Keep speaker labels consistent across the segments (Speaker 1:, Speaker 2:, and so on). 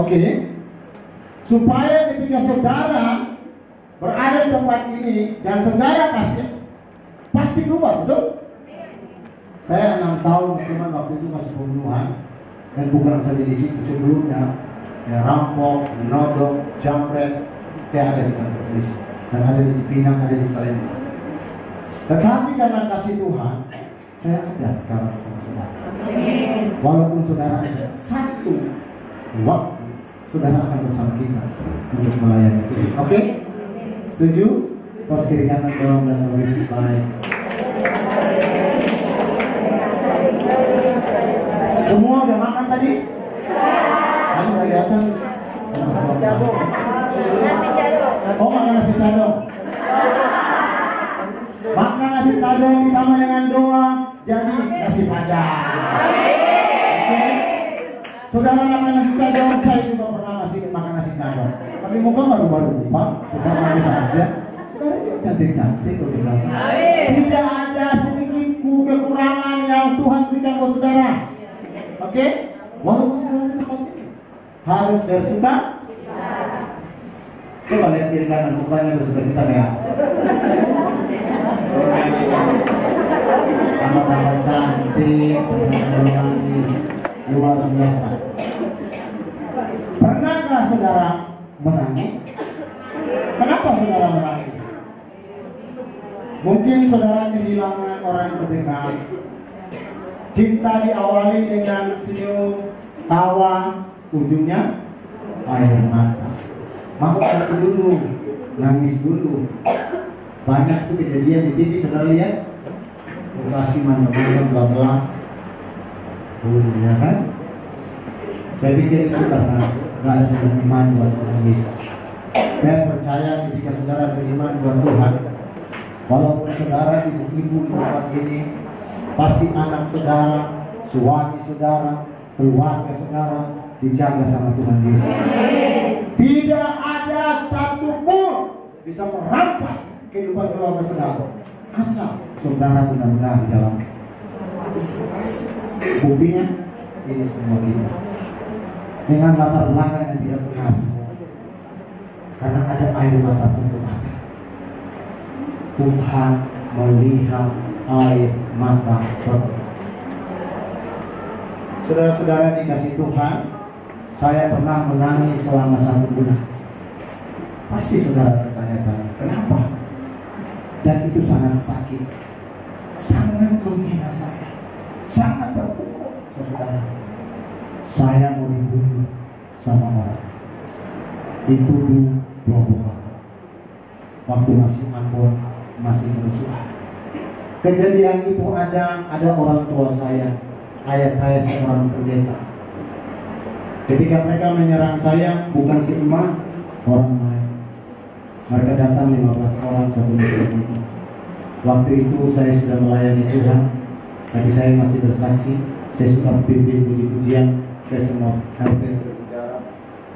Speaker 1: Oke? Supaya ketika saudara berada di tempat ini dan saudara pasti keluar, betul? Saya 6 tahun cuman waktu itu masih pembunuhan, dan bukan saja di situ, sebelumnya saya rampok, menodong, jambret. Saya ada di kantor polisi dan ada di Cipinang, ada di Salemba. Tetapi karena kasih Tuhan, saya ada sekarang bersama saudara. Walaupun saudara ada satu waktu, saudara akan bersama kita untuk melayani Tuhan. Oke? Setuju? Pas kiri kanan dong dan Yesus baik. Semua udah makan tadi? Kamu saya datang. Oh, makan nasi cadong. Makan nasi cadong ditambah dengan doa, jadi nasi padang. Oke? Saudara makan nasi cadong, saya juga pernah makan nasi cadong. Tapi muka baru-baru lupa, kita makan saja. Saudara juga cantik-cantik loh di belakang. Tidak ada sedikit kekurangan yang Tuhan berikan buat saudara. Oke? Walaupun saudara di tempat ini harus bersuka. Coba lihat kiri kanan, mukanya bersuka cita ya. Tambah-tambah cantik, menangis, luar biasa. Pernahkah saudara menangis? Kenapa saudara menangis? Mungkin saudara kehilangan orang terdekat. Cinta diawali dengan senyum, tawa, ujungnya air mata. Mau hati dulu, nangis dulu. Banyak tuh kejadian di TV, saudara lihat. Kasih mana-mana bla-bla. Ya kan? Saya pikir itu karena gak ada iman buat Tuhan Yesus. Saya percaya ketika saudara beriman buat Tuhan, walaupun saudara ibu-ibu di tempat ini, pasti anak saudara, suami saudara, keluarga saudara dijaga sama Tuhan Yesus. Tidak ada satupun bisa merampas kehidupan keluarga saudara, asal saudara benar-benar di dalam. Buktinya ini semua kita dengan latar belakang yang tidak benar semua, karena ada air mata untuk apa? Tuhan melihat air mata bertobat. Saudara-saudara dikasih Tuhan, saya pernah menangis selama 1 bulan. Pasti saudara bertanya-tanya, kenapa? Dan itu sangat sakit, sangat menghina saya, sangat terpukul. Saudara, saya mau dibunuh sama orang, dituduh provokator. Waktu masih Ambon, masih bersuara. Kejadian itu ada orang tua saya, ayah saya seorang pendeta. Ketika mereka menyerang saya, bukan si imam, orang lain. Mereka datang 15 orang satu meja itu. Waktu itu saya sudah melayani Tuhan, tapi saya masih bersaksi. Saya suka pimpin puji-pujian ke semua hampir berbicara.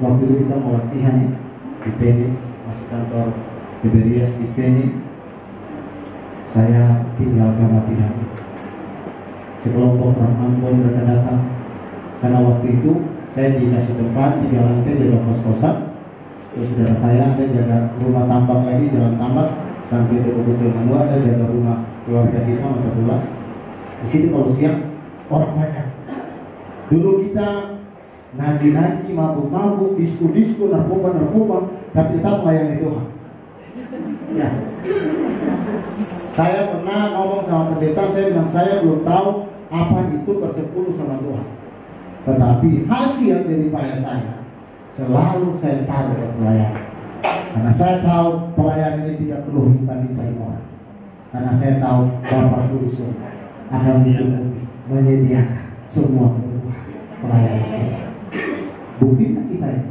Speaker 1: Waktu itu kita mau latihan di Peni, masuk kantor Tiberias di Peni. Saya tinggalkan latihan. Sekelompok orang Ambon mereka datang, karena waktu itu saya dikasih tempat 3 lantai jaga kos-kosan. Terus saudara saya ada jaga rumah tambak lagi, jalan tambak sampai ke Bukit Manua, ada jaga rumah keluarga kita masa pulang. Di situ kalau siang orang banyak. Dulu kita nagi-nagi, mabuk-mabuk, disku-disku, narkoba, tapi tetap melayani Tuhan. Ya. Saya pernah ngomong sama pendeta, saya bilang saya belum tahu apa itu bersepuluh sama Tuhan. Tetapi hasil dari payah saya selalu saya taruh ke pelayanan. Karena saya tahu pelayanan ini tidak perlu minta-mintain orang. Karena saya tahu Bapa di surga akan mencukupi, menyediakan semua kebutuhan pelayanan kita. Buktinya kita itu.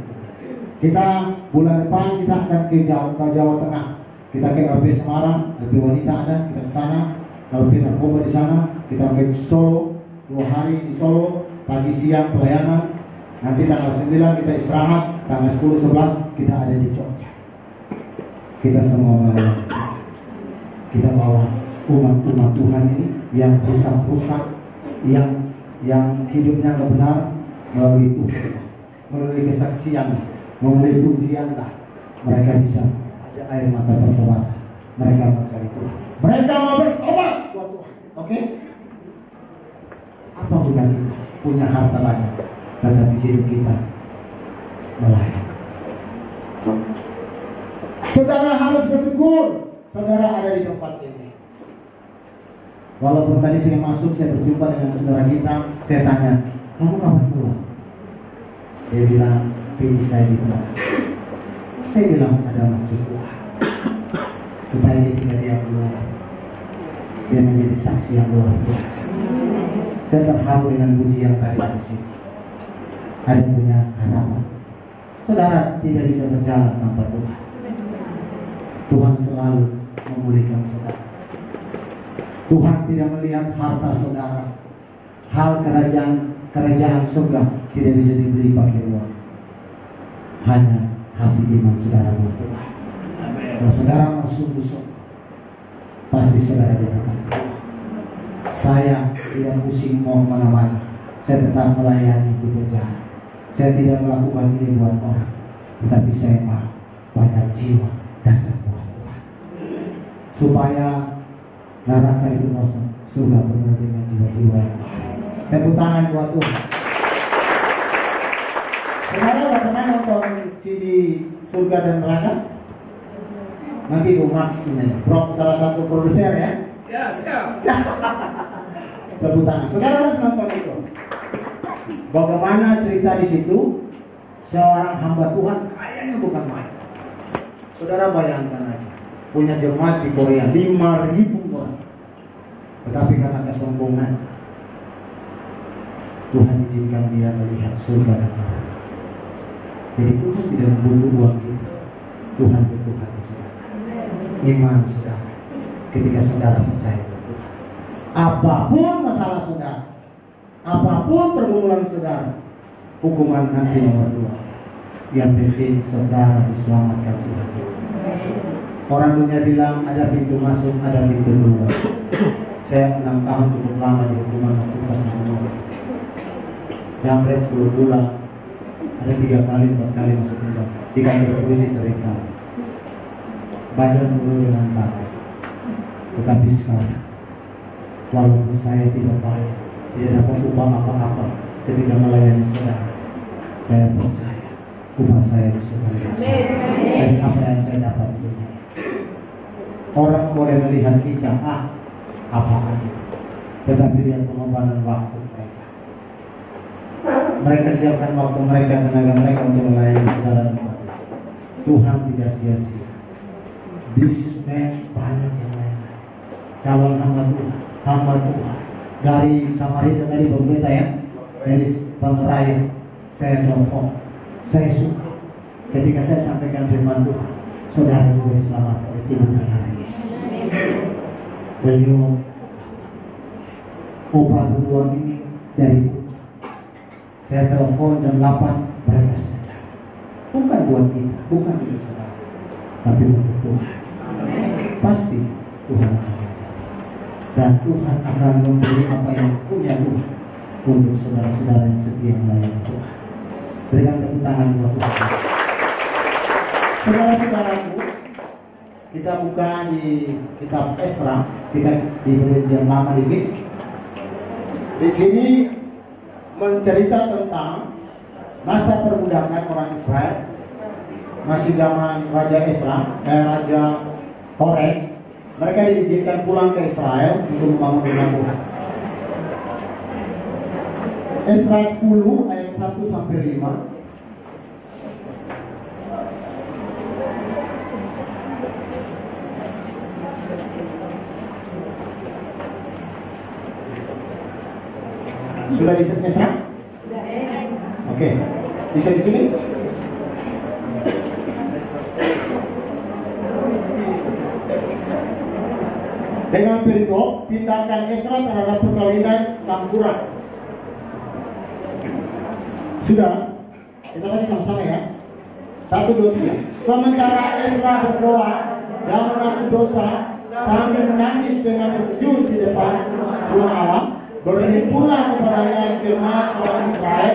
Speaker 1: Kita bulan depan kita akan ke Jawa Tengah. Kita ke LP Semarang, LP Wanita ada, kita ke sana. LP Narkoba di sana. Kita ke Solo 2 hari di Solo, pagi siang pelayanan. Nanti tanggal 9 kita istirahat, tanggal 10-11 kita ada di Jogja. Kita semua melayani. Kita bawa umat-umat Tuhan ini yang rusak-rusak, yang hidupnya nggak benar melalui Tuhan. melalui kesaksian, melalui pujian lah, mereka bisa ada air mata pertobatan. Mereka mencari Tuhan, mereka mau bertobat buat Tuhan. Oke? Apa gunanya kita punya harta banyak tetapi hidup kita melayang? Saudara harus bersyukur saudara ada di tempat ini. Walaupun tadi saya masuk, saya berjumpa dengan saudara kita, saya tanya, kamu kapan pulang? Dia bilang, pilih saya di mana? Saya bilang, ada maksud Tuhan, supaya ketika dia keluar, dia menjadi saksi yang luar biasa. Saya terharu dengan puji yang tadi di sini. Ada punya harapan. Saudara tidak bisa berjalan tanpa Tuhan. Tuhan selalu memulihkan saudara. Tuhan tidak melihat harta saudara. Hal kerajaan surga tidak bisa dibeli pakai uang. Hanya hati iman saudara buat Tuhan. Kalau saudara mau sungguh-sungguh, pasti saudara diberkati. Saya tidak pusing mau kemana-mana. Saya tetap melayani di penjara. Saya tidak melakukan ini buat orang, tetapi saya mau banyak jiwa datang buat Tuhan, supaya neraka itu kosong, surga penuh dengan jiwa-jiwa yang baik. Tepuk tangan buat Tuhan. Saudara udah pernah nonton CD Surga dan Neraka? Nanti Bu Max ini, salah satu produser ya.
Speaker 2: Ya, siap.
Speaker 1: Tepuk tangan. Saudara harus nonton itu. Bagaimana cerita di situ seorang hamba Tuhan kayaknya bukan main. Saudara bayangkan aja, punya jemaat di Korea 5.000 orang, tetapi karena kesombongan Tuhan izinkan dia melihat surga dan neraka. Jadi Tuhan tidak membutuh uang kita, Tuhan butuh hati saudara, iman saudara. Ketika saudara percaya pada Tuhan, apapun masalah saudara, apapun pergumulan saudara, hukuman nanti nomor 2. Yang penting saudara diselamatkan Tuhan. Orang dunia bilang ada pintu masuk, ada pintu keluar. Saya 6 tahun cukup lama di hukuman waktu pas menunggu. Jamret 10 bulan, ada 3 kali 4 kali masuk penjara. Di kantor polisi sering kali. Badan dulu dengan takut. Tetapi sekarang, walaupun saya tidak bayar, tidak dapat upah apa-apa ketika melayani saudara, saya percaya upah saya di surga dan apa yang saya dapat di dunia. Orang boleh melihat kita apa aja, tetapi lihat pengorbanan waktu mereka. Mereka siapkan waktu mereka, tenaga mereka untuk melayani saudara. Tuhan tidak sia-sia. Bisnismen banyak yang lain-lain. Calon hamba Tuhan dari Samarinda tadi berbeda ya, dari pengeraya. Saya telepon, saya suka ketika saya sampaikan firman Tuhan, saudara juga diselamatkan oleh tubuh dan darah Yesus. Beliau upah berdoa ini dari puncak. Saya telepon jam 8, mereka sudah jalan. Bukan buat kita, bukan untuk saudara, tapi untuk Tuhan. Pasti Tuhan akan menjadi, dan Tuhan akan memberi apa yang punya Tuhan untuk saudara-saudara yang setia melayani Tuhan. Berikan tepuk tangan buat Tuhan. Saudara-saudaraku, kita buka di kitab Esra, kita di perjanjian lama ini. Di sini mencerita tentang masa perbudakan orang Israel, masih zaman Raja Esra, Raja Kores. Mereka diizinkan pulang ke Israel untuk membangun rumah Tuhan. Esra 10 ayat 1 sampai 5. Sudah di Esra? Oke. Bisa di sini? Dengan perikop tindakan Esra terhadap perkawinan campuran. Sudah, kita baca sama-sama ya. 1, 2, 3. Sementara Esra berdoa dan mengaku dosa sambil menangis dengan tersujud di depan rumah Allah, berhimpunlah kepadanya jemaat orang Israel,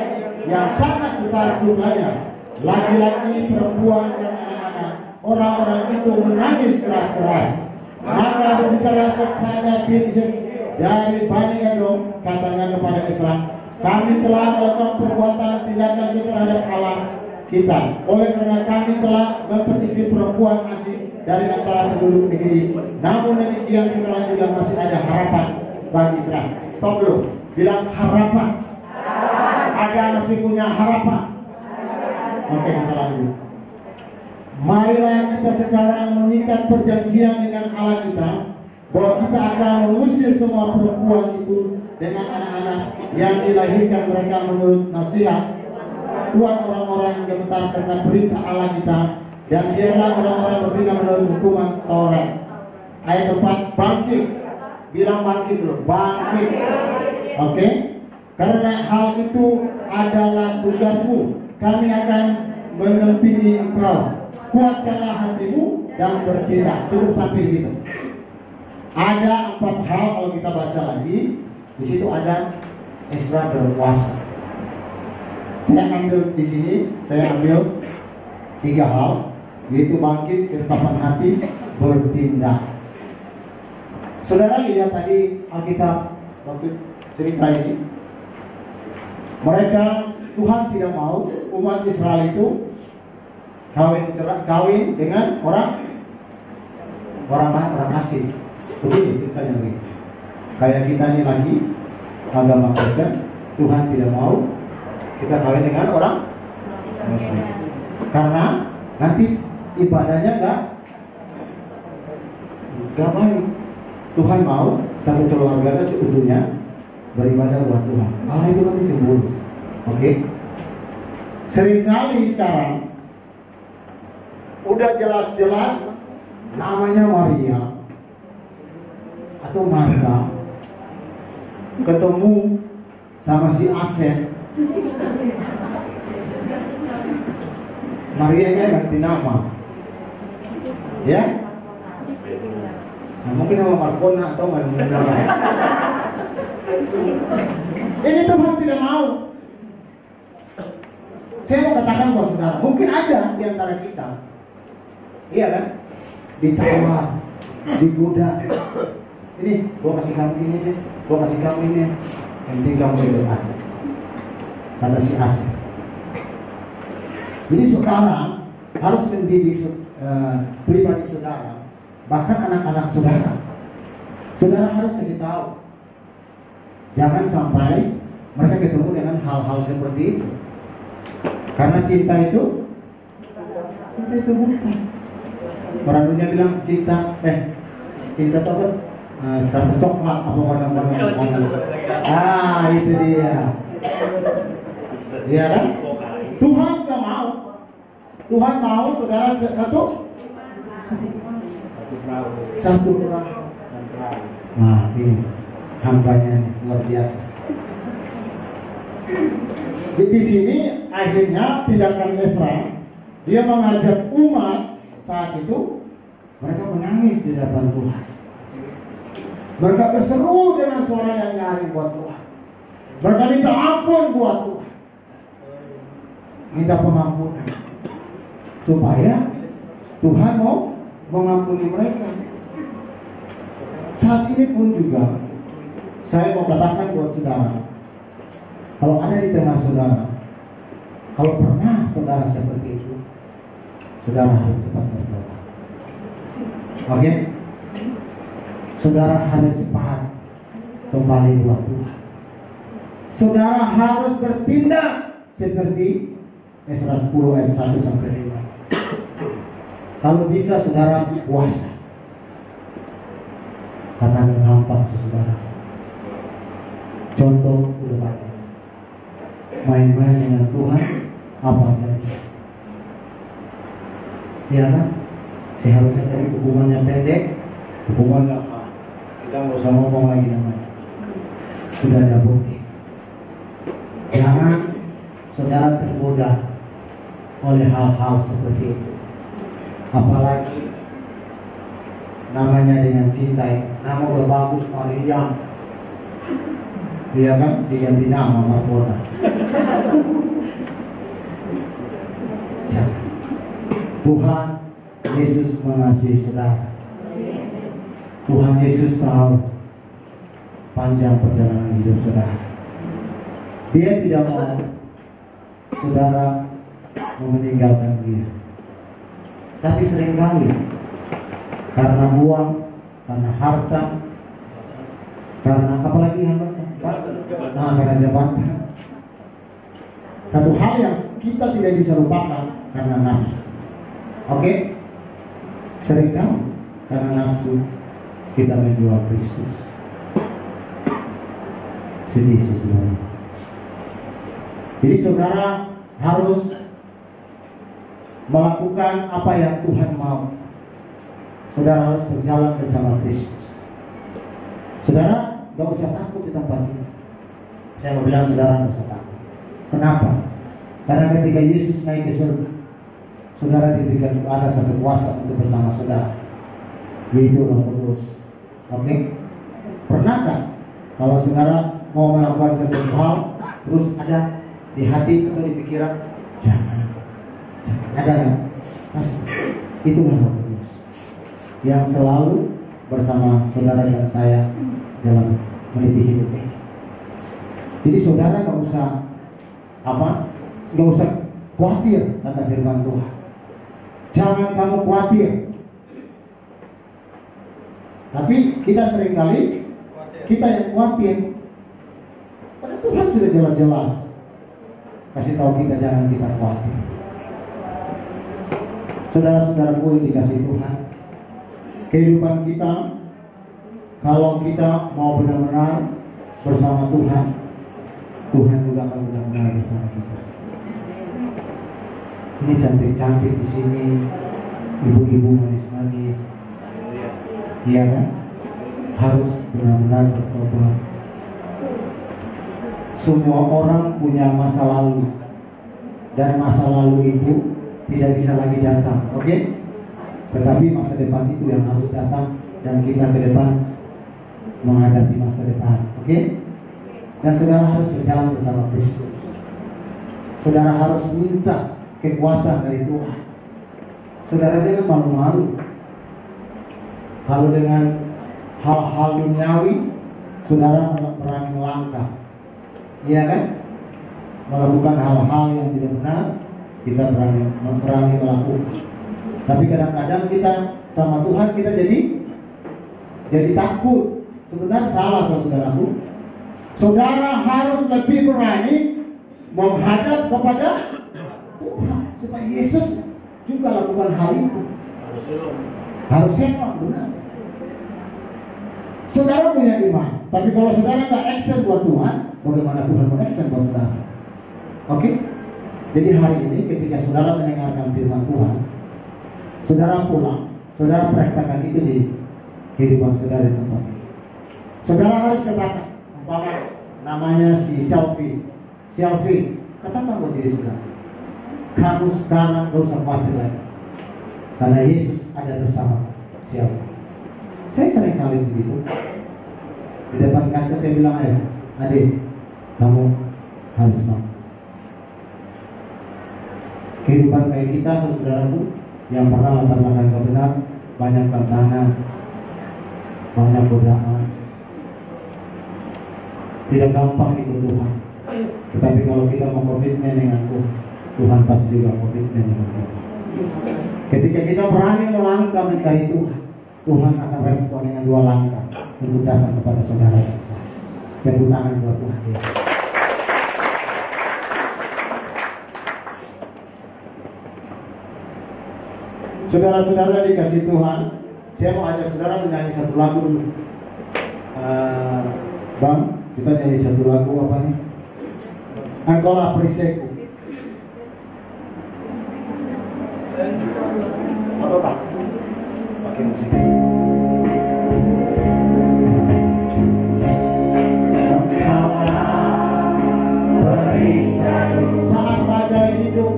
Speaker 1: yang sangat besar jumlahnya, laki-laki, perempuan, dan anak-anak, orang-orang itu menangis keras-keras. Maka berbicara kepada prinsip dari Bani Edom, katanya kepada Israel, kami telah melakukan perbuatan tindakan terhadap Allah kita, oleh karena kami telah memperistri perempuan asing dari antara penduduk negeri. Namun demikian sekarang juga masih ada harapan bagi Israel. Stop dulu, bilang harapan. Ada masih punya harapan. Oke, kita lanjut. Marilah kita sekarang mengikat perjanjian dengan Allah kita, bahwa kita akan mengusir semua perempuan itu dengan anak-anak yang dilahirkan mereka menurut nasihat Tuhan, orang-orang yang gemetar karena perintah Allah kita, dan biarlah orang-orang bertindak menurut hukuman Taurat. Ayat 4, bangkit. Bilang bangkit dulu, bangkit. Oke? Karena hal itu adalah tugasmu. Kami akan menampingi engkau. Kuatkanlah hatimu dan bertindak. Cukup sampai di situ. Ada 4 hal kalau kita baca lagi. Di situ ada Ezra berpuasa. Saya ambil di sini, saya ambil 3 hal, yaitu bangkit, ketetapan hati, bertindak. Saudara lihat tadi Alkitab waktu cerita ini, mereka, Tuhan tidak mau umat Israel itu kawin dengan orang asing. Begini ceritanya begini. Kayak kita ini lagi agama Kristen, Tuhan tidak mau kita kawin dengan orang Muslim, karena nanti ibadahnya nggak baik. Tuhan mau satu keluarga seutuhnya beribadah buat Tuhan. Malah itu nanti cemburu. Oke? Seringkali sekarang udah jelas-jelas namanya Maria atau Marta, ketemu sama si Asep, Maria-nya ganti nama, ya? Nah, mungkin nama Markona atau nama. Ini Tuhan tidak mau. Saya mau katakan buat saudara, mungkin ada di antara kita, iya kan? Ditawar, digoda. Ini, gua kasih kamu ini deh, gua kasih kamu ini. Yang penting kamu itu ada. Kata si Asih. Jadi saudara harus mendidik pribadi saudara, bahkan anak-anak saudara. Saudara harus kasih tahu. Jangan sampai mereka ketemu dengan hal-hal seperti itu. Karena cinta itu bukan. Orang dunia bilang cinta itu apa? Rasa coklat apa warna-warna. Itu dia. Iya kan? Tuhan gak mau. Tuhan mau saudara satu perahu. Nah, ini hambanya luar biasa. Di sini akhirnya tindakan Ezra, dia mengajak umat saat itu, mereka menangis di hadapan Tuhan. Mereka berseru dengan suara yang nyaring buat Tuhan. Mereka minta ampun buat Tuhan, minta pengampunan, supaya Tuhan mau mengampuni mereka. Saat ini pun juga saya mau katakan buat saudara, kalau ada di tengah saudara, kalau pernah saudara seperti itu, saudara harus cepat berdoa. Oke? Saudara harus cepat kembali buat Tuhan. Saudara harus bertindak seperti Ezra 10 ayat 1 sampai 5. Kalau bisa saudara puasa. Karena gampang saudara. Contoh udah banyak. Main-main dengan Tuhan apa lagi? Ya kan? Seharusnya tadi hubungannya pendek, hubungannya kita nggak usah ngomong lagi namanya. Sudah ada bukti. Jangan saudara tergoda oleh hal-hal seperti itu. Apalagi namanya dengan cinta, nama udah bagus Maria, iya kan, diganti nama Markona. Tuhan Yesus mengasihi saudara. Tuhan Yesus tahu panjang perjalanan hidup saudara. Dia tidak mau saudara meninggalkan dia. Tapi seringkali karena uang, karena harta, karena apalagi yang karena jabatan. Satu hal yang kita tidak bisa lupakan karena nafsu. Oke? Seringkali karena nafsu kita menjual Kristus. Sedih saudara. Jadi saudara harus melakukan apa yang Tuhan mau. Saudara harus berjalan bersama Kristus. Saudara gak usah takut di tempat ini. Saya mau bilang saudara gak usah takut. Kenapa? Karena ketika Yesus naik ke surga, saudara diberikan ada satu kuasa untuk bersama saudara, yaitu Roh Kudus. Oke? Pernahkah kalau saudara mau melakukan sesuatu hal, terus ada di hati atau di pikiran, jangan ada kan? Pasti itu Roh Kudus yang selalu bersama saudara dan saya dalam meniti hidup ini. Jadi saudara gak usah gak usah khawatir, kata firman Tuhan. Jangan kamu khawatir. Tapi kita seringkali kita yang khawatir. Karena Tuhan sudah jelas-jelas kasih tahu kita jangan kita khawatir. Saudara-saudaraku yang dikasih Tuhan, kehidupan kita kalau kita mau benar-benar bersama Tuhan, Tuhan juga akan benar-benar bersama kita. Ini cantik-cantik di sini, ibu-ibu manis-manis, iya kan? Harus benar-benar bertobat. Semua orang punya masa lalu, dan masa lalu itu tidak bisa lagi datang, oke? Tetapi masa depan itu yang harus datang, dan kita ke depan menghadapi masa depan, oke? Dan saudara harus berjalan bersama Kristus. Saudara harus minta kekuatan dari Tuhan. Saudara jangan malu-malu. Kalau dengan hal-hal duniawi, saudara berani melangkah, iya kan? Melakukan hal-hal yang tidak benar, kita berani melakukan. Tapi kadang-kadang kita sama Tuhan kita jadi takut. Sebenarnya salah saudaraku. Saudara harus lebih berani menghadap kepada Tuhan supaya Yesus juga lakukan hal itu. Harusnya benar. Saudara punya iman, tapi kalau saudara nggak action buat Tuhan, bagaimana Tuhan mau action buat saudara? Oke? Jadi hari ini ketika saudara mendengarkan firman Tuhan, saudara pulang, saudara praktekkan itu di kehidupan saudara di tempat ini. Saudara harus katakan, umpama namanya si Selfie, katakan buat diri saudara, kamu sekarang gak usah khawatir lagi, karena Yesus ada bersama Selfie. Saya sering kali begitu. Di depan kaca saya bilang, ayo, adik, kamu harus mau. Kehidupan kayak kita, saudaraku, yang pernah latar belakang kebenar, banyak tantangan, banyak godaan. Tidak gampang ikut Tuhan. Tetapi kalau kita mau komitmen dengan Tuhan, Tuhan pasti juga komitmen dengan kita. Ketika kita berani melangkah mencari Tuhan, Tuhan akan respon dengan 2 langkah untuk datang kepada saudara dan saya. Tepuk tangan buat Tuhan Yesus. Saudara-saudara dikasih Tuhan, saya mau ajak saudara menyanyi satu lagu dulu. Bang, kita nyanyi satu lagu apa nih? Ancora Preseku. Apa Pak? Pakai musik. Saat badai hidup,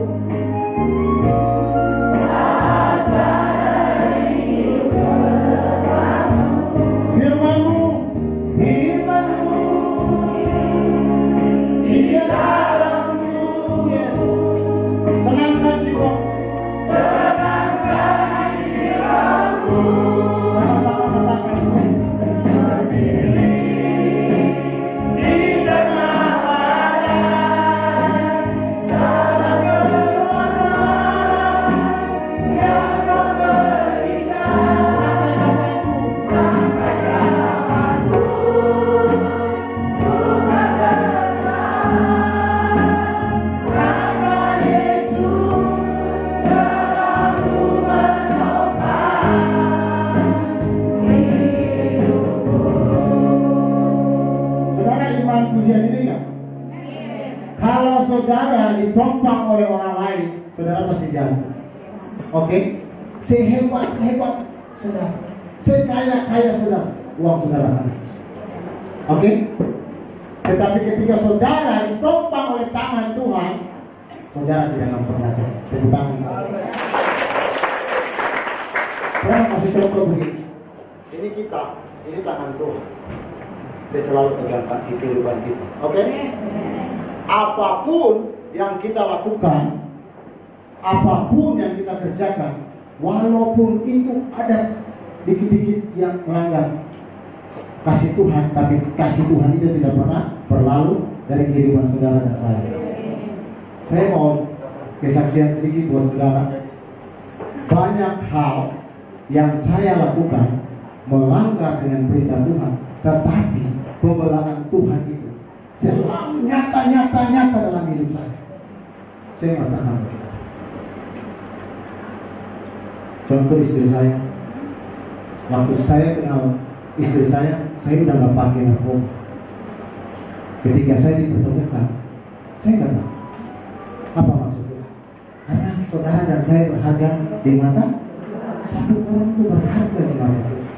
Speaker 1: firman-Mu di dalamku, yes. Tenangkan jiwa, tenang. saudara ditompang oleh orang lain, saudara pasti jatuh. Oke? Sehebat-hebat saudara, sekaya-kaya saudara, uang saudara habis. Oke? Tetapi ketika saudara ditompang oleh tangan Tuhan, saudara tidak akan pernah jatuh. Tepuk tangan. Saya masih contoh begini. Ini kita, ini tangan Tuhan. Dia selalu pegang di kehidupan kita. Oke? Apapun yang kita lakukan, apapun yang kita kerjakan, walaupun itu ada dikit-dikit yang melanggar kasih Tuhan, tapi kasih Tuhan itu tidak pernah berlalu dari kehidupan saudara dan saya. Saya mau kesaksian sedikit buat saudara. Banyak hal yang saya lakukan melanggar dengan perintah Tuhan, tetapi pembelaan Tuhan itu selalu nyata dalam hidup saya. Saya katakan ke saudara. Contoh istri saya. Waktu saya kenal istri saya udah gak pakai narkoba. Ketika saya dipertemukan, saya nggak tahu apa maksudnya. Karena saudara dan saya berharga di mata satu orang itu berharga di mata Tuhan.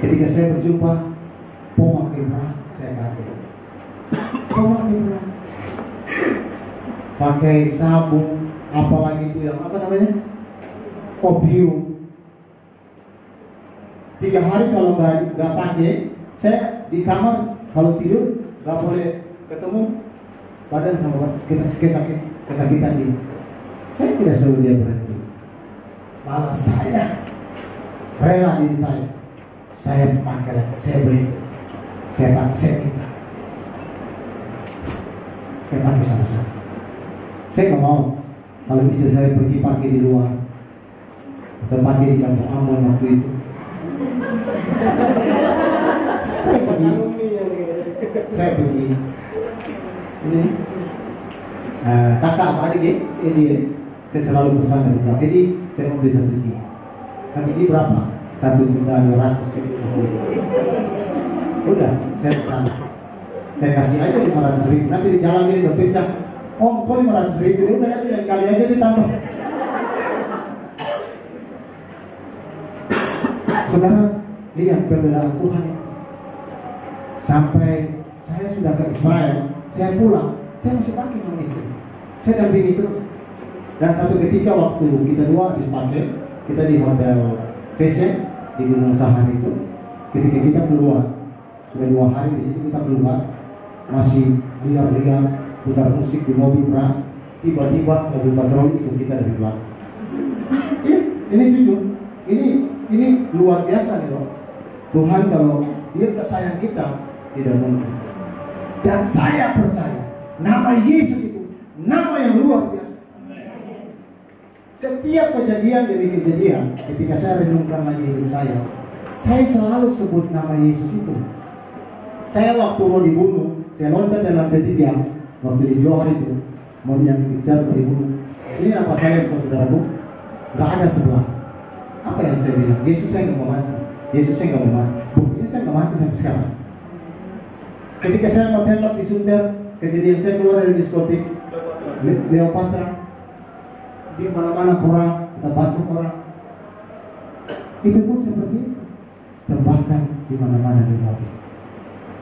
Speaker 1: Ketika saya berjumpa pemakai berat, saya kaget. Pemakai berat, pakai sabun, apalagi itu yang apa namanya, opium. 3 hari kalau nggak pakai, saya di kamar kalau tidur nggak boleh ketemu badan sama kesakitan dia. Saya tidak suruh dia berhenti, malah saya rela diri saya pakai lagi, saya beli, saya pakai, saya minta, saya pakai sama-sama. Saya nggak mau kalau istri saya pergi pakai di luar atau pakai di kampung Ambon waktu itu. Saya pergi ini kakak apa adik ya, saya selalu pesan dari jauh. Jadi saya mau beli 1 biji. Kan biji berapa? 1.200.000. Udah, saya pesan. Saya kasih aja 500.000. Nanti di jalan dia berpisah. Om, kok 500.000? Udah ya, kali aja ditambah. Saudara, lihat pembelaan Tuhan. Sampai saya sudah ke Israel, saya pulang, saya masih pakai sama istri. Saya dampingi terus. Dan satu ketika waktu kita dua habis pakai, kita di hotel PC di Gunung Sahari itu, ketika kita keluar, sudah 2 hari di situ kita keluar, masih liar-liar, putar musik di mobil keras, tiba-tiba mobil patroli itu kita dari belakang. Iya, ini jujur, ini luar biasa nih loh. Tuhan kalau Dia kesayang kita, tidak mungkin. Dan saya percaya nama Yesus itu nama yang luar biasa. Setiap kejadian demi kejadian, ketika saya renungkan lagi hidup saya selalu sebut nama Yesus itu. Saya waktu mau dibunuh, saya nonton dalam P3 waktu di Johor itu, mau yang dikejar mau dibunuh. Ini apa saya saudaraku? Gak ada sebelah. Apa yang saya bilang? Yesus saya nggak mau mati. Yesus saya nggak mau mati. Buktinya saya nggak mati sampai sekarang. Ketika saya mau tembak di Sunda, kejadian saya keluar dari diskotik Leopatra, di mana-mana orang, kita bacok orang. Itu pun seperti itu. Tembakan di mana-mana di mobil.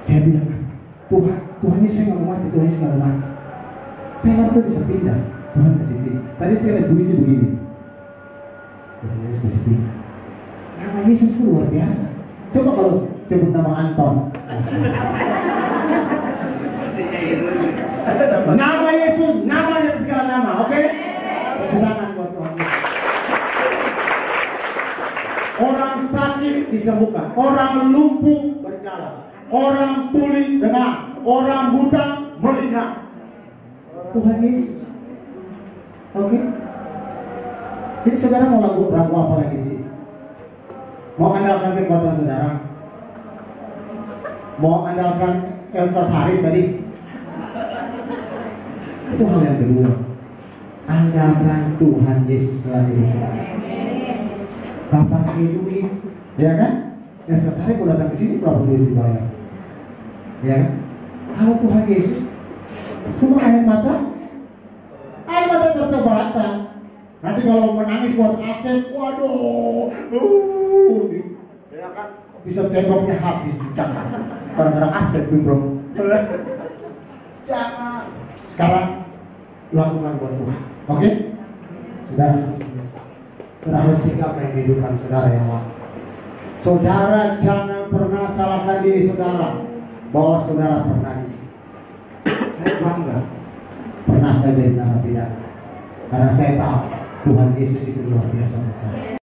Speaker 1: Saya bilang, Tuhan ini saya nggak mau mati, Tuhan ini nggak mau mati. Pelar itu bisa pindah, Tuhan kasih pindah. Tadi saya lihat tulis begini, Tuhan Yesus kasih pindah. Nama Yesus itu luar biasa. Coba kalau sebut nama Anton. Nama Yesus, nama yang segala nama, oke? Tepuk tangan buat Tuhan. Orang sakit disembuhkan, orang lumpuh berjalan, orang tuli dengar, orang buta melihat. Tuhan Yesus, oke? Jadi saudara mau lagu apa lagi di sini? Mau andalkan kekuatan saudara? Mau andalkan Elsa Sarif tadi? Itu hal yang kedua. Andalkan Tuhan Yesus dalam hidup saudara. Bapak duit, ya kan? Elsa Sarif kalau datang ke sini berapa duit dibayar? Ya kan? Kalau Tuhan Yesus, Semua air mata bertebatan. Nanti kalau menangis buat aset, waduh, ya kan bisa temboknya habis dicakar. Kadang-kadang aset tuh bro. Jangan. Sekarang lakukan buat Tuhan, oke? Saudara harus bisa. Saudara harus tinggalkan kehidupan saudara yang waktu. Saudara jangan pernah salahkan diri saudara bahwa saudara pernah di sini. Saya bangga pernah saya jadi narapidana karena saya tahu Tuhan Yesus itu luar biasa buat saya.